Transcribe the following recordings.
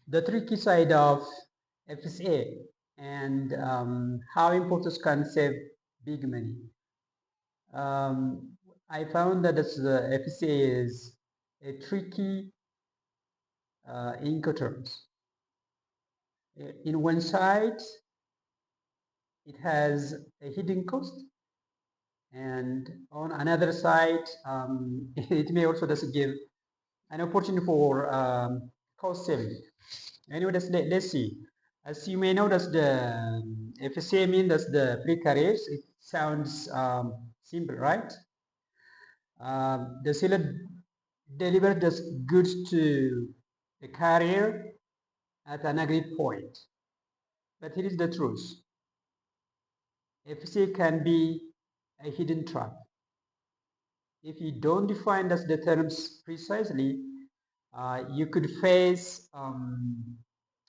the tricky side of FCA and how importers can save big money. I found that the FCA is a tricky Incoterms. In one side, it has a hidden cost, and on another side, it may also just give an opportunity for cost saving. Anyway, let's see. As you may know, that's the FCA means that's the pre-carriers. It sounds simple, right? The seller delivers the goods to the carrier at an agreed point. But here is the truth. FCA can be a hidden trap. If you don't define the terms precisely, you could face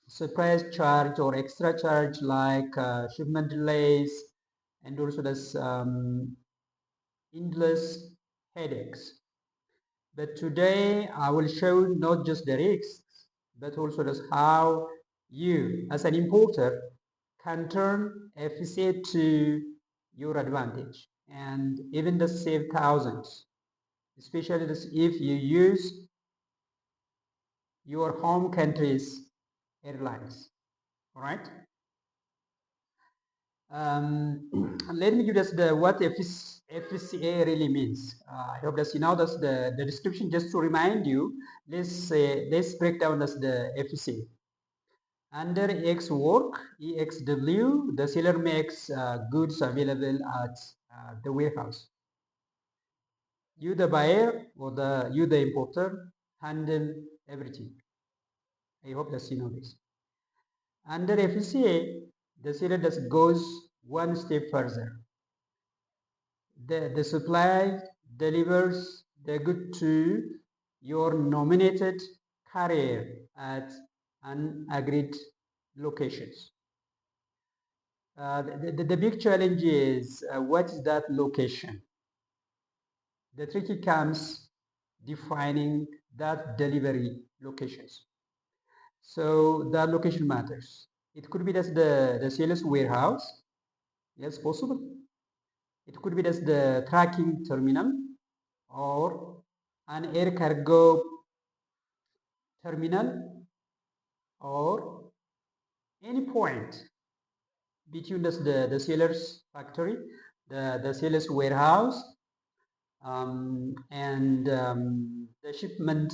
surprise charge or extra charge like shipment delays and also this endless headaches. But today I will show not just the risks, but also just how you, as an importer, can turn FCA to your advantage and even just save thousands, especially if you use your home country's airlines. All right. Let me give us what FCA really means. I hope that you know that's the description. Just to remind you, let's break down the FCA. Under X work, EXW, the seller makes goods available at the warehouse. You, the buyer, or you, the importer, handle everything. I hope that you know this. Under FCA, the seller just goes one step further. The supply delivers the good to your nominated carrier at an agreed locations. The big challenge is what is that location? The tricky comes defining that delivery locations. So that location matters. It could be just the sales warehouse. Yes, possible. It could be just the tracking terminal or an air cargo terminal or any point between the seller's factory, the seller's warehouse, and the shipment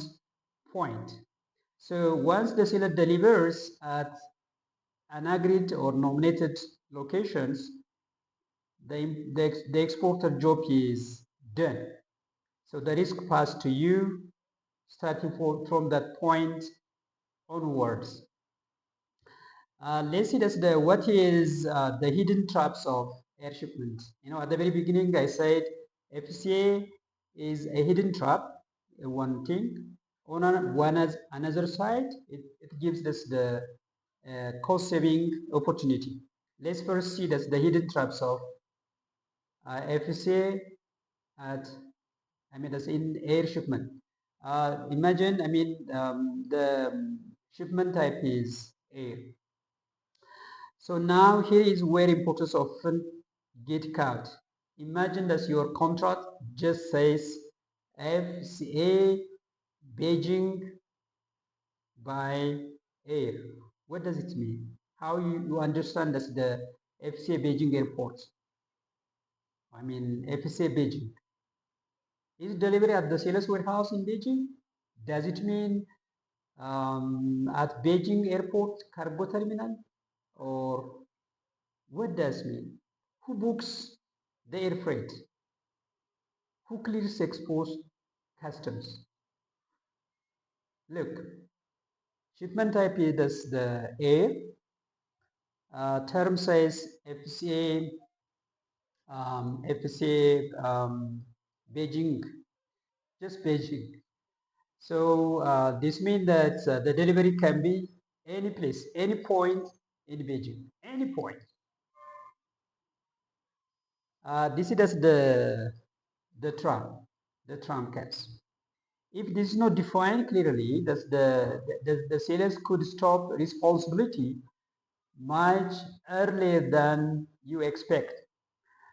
point. So once the seller delivers at an agreed or nominated locations, the exporter job is done. So the risk passed to you starting from that point onwards. Let's see what is the hidden traps of air shipment. You know, at the very beginning I said FCA is a hidden trap, one thing. On another side, it gives us the cost saving opportunity. Let's first see the hidden traps of FCA at, that's in air shipment. Imagine, the shipment type is air. So now here is where importers often get caught. Imagine that your contract just says FCA Beijing by air. What does it mean? How you understand that the FCA Beijing airport? FCA Beijing. Is delivery at the sales warehouse in Beijing? Does it mean at Beijing airport cargo terminal? Or what does it mean? Who books the air freight? Who clears exposed customs? Look, shipment type is the air. Term says FCA, Beijing, just Beijing. So this means that the delivery can be any place, any point in Beijing, any point. This is the trump cards. If this is not defined clearly, the sellers could stop responsibility much earlier than you expect.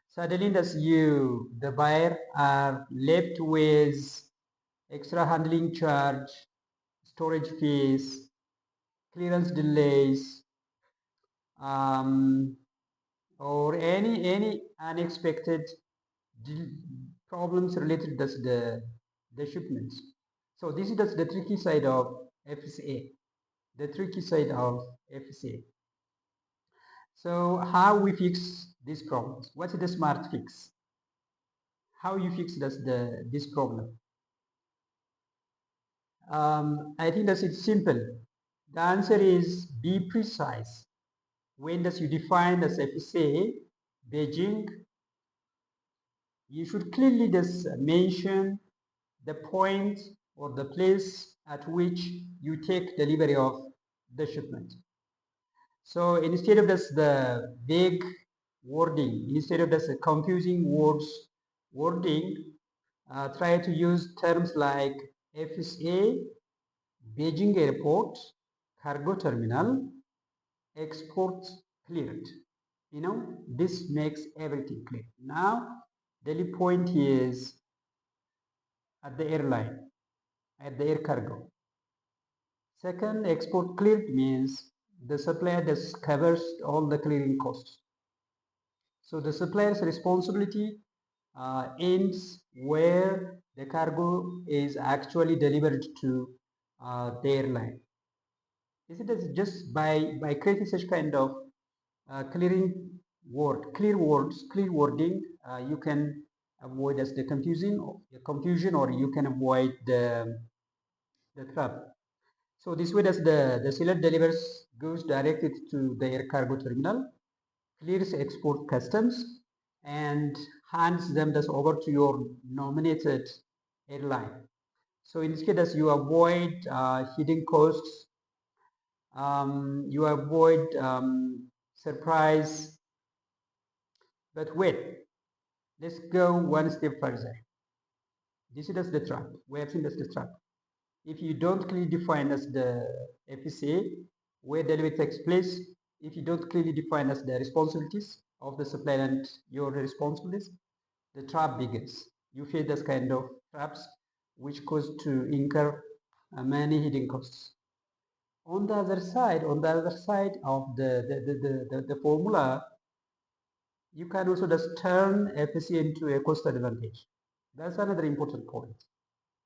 Suddenly, the buyer are left with extra handling charge, storage fees, clearance delays, um, or any unexpected problems related to the shipments. So this is the tricky side of FCA. The tricky side of FCA. So how we fix these problems? What's the smart fix? How you fix this problem? I think that it's simple. The answer is be precise. When does you define as FCA, Beijing, you should clearly just mention the point or the place at which you take delivery of the shipment. So instead of just the vague wording, instead of just confusing wording, try to use terms like FSA, Beijing Airport, Cargo Terminal, Export Cleared. This makes everything clear. Now, the point is at the airline, at the air cargo. Second, export cleared means the supplier just covers all the clearing costs. So the supplier's responsibility ends where the cargo is actually delivered to the airline. Is it just by creating such kind of clear wording, you can avoid as the confusion, or you can avoid the trap. So this way, the seller delivers goods directly to the air cargo terminal, clears export customs, and hands them over to your nominated airline. So in this case, you avoid hidden costs, you avoid surprise. But wait, let's go one step further. This is the trap. We have seen that's the trap. If you don't clearly define as the FCA where delivery takes place, if you don't clearly define as the responsibilities of the supplier and your responsibilities, the trap begins. You face this kind of traps which cause to incur many hidden costs. On the other side of the formula, you can also just turn FCA into a cost advantage. That's another important point,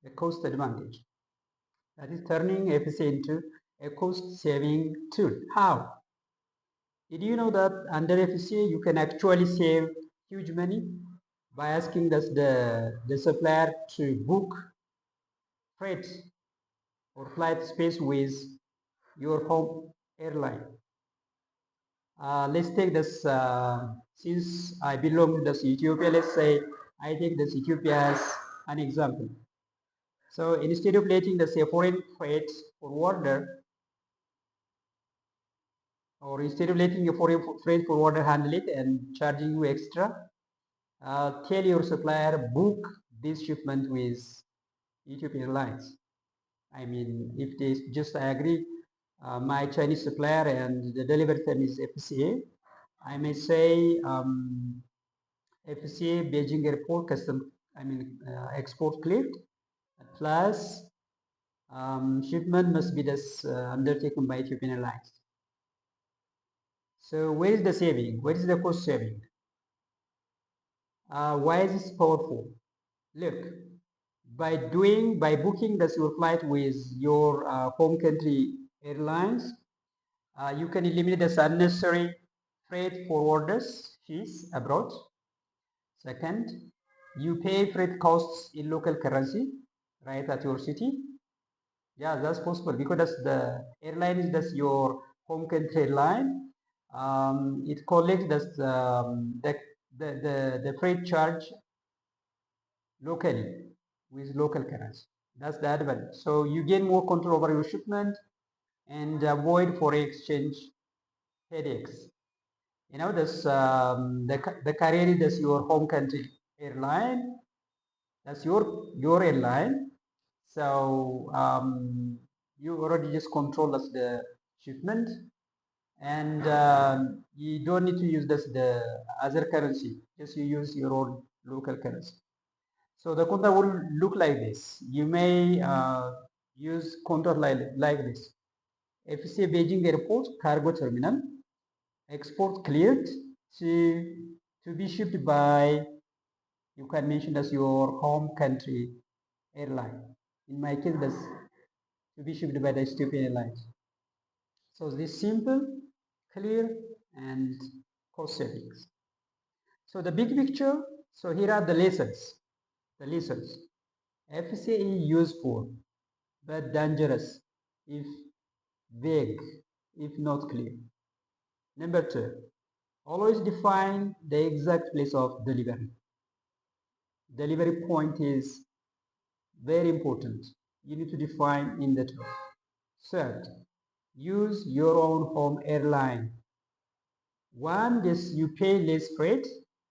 a cost advantage. That is turning FCA into a cost-saving tool. How? Did you know that under FCA you can actually save huge money by asking the supplier to book freight or flight space with your home airline? Let's take this, since I belong to this Ethiopia, let's say I take this Ethiopia as an example. So instead of letting the foreign freight forwarder, or instead of letting a foreign freight forwarder handle it and charging you extra, tell your supplier book this shipment with Ethiopian Airlines. I mean, if they just I agree, my Chinese supplier and the delivery time is FCA, I may say FCA Beijing Airport export cleared, plus shipment must be undertaken by Ethiopian Airlines. So where is the saving? Where is the cost saving? Why is this powerful? Look, by booking your flight with your home country airlines, you can eliminate the unnecessary freight forwarders fees abroad. Second, you pay freight costs in local currency right at your city. Yeah, that's possible because the airline is your home country airline. It collects the freight charge locally with local currency. That's the advantage. So you gain more control over your shipment and avoid foreign exchange headaches. The carrier is your home country airline. That's your airline. So you already just control that's the shipment, and you don't need to use this the other currency. Just you use your own local currency. So the contract will look like this. You may use contract like this. FCA Beijing Airport Cargo Terminal, export cleared to be shipped by, you can mention as your home country airline. In my case, that's to be shipped by the Ethiopian Airlines. So this simple, clear, and cost savings. So the big picture, so here are the lessons. The lessons. FCA is useful but dangerous if vague, if not clear. Number two, always define the exact place of delivery. Delivery point is very important. You need to define in the top. Third, use your own home airline. One is you pay less freight.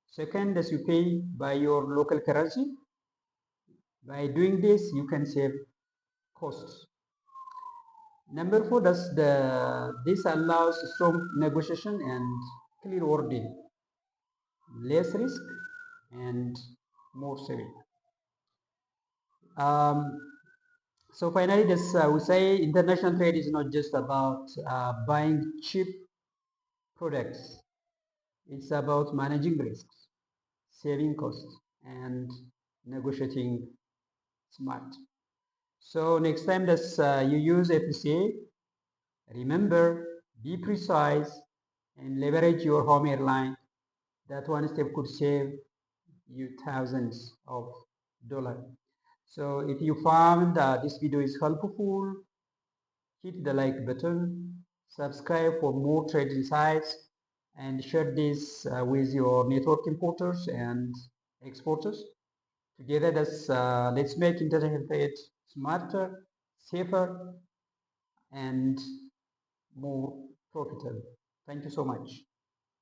Second is you pay by your local currency. By doing this, you can save costs. Number four, this allows strong negotiation and clear wording, less risk and more saving. Um, so finally, we say international trade is not just about buying cheap products. It's about managing risks, saving costs, and negotiating smart. So next time that you use FCA, remember, be precise and leverage your home airline. That one step could save you thousands of dollars. So if you found this video is helpful, hit the like button, subscribe for more trade insights, and share this with your network importers and exporters. Together, let's make international trade smarter, safer, and more profitable. Thank you so much.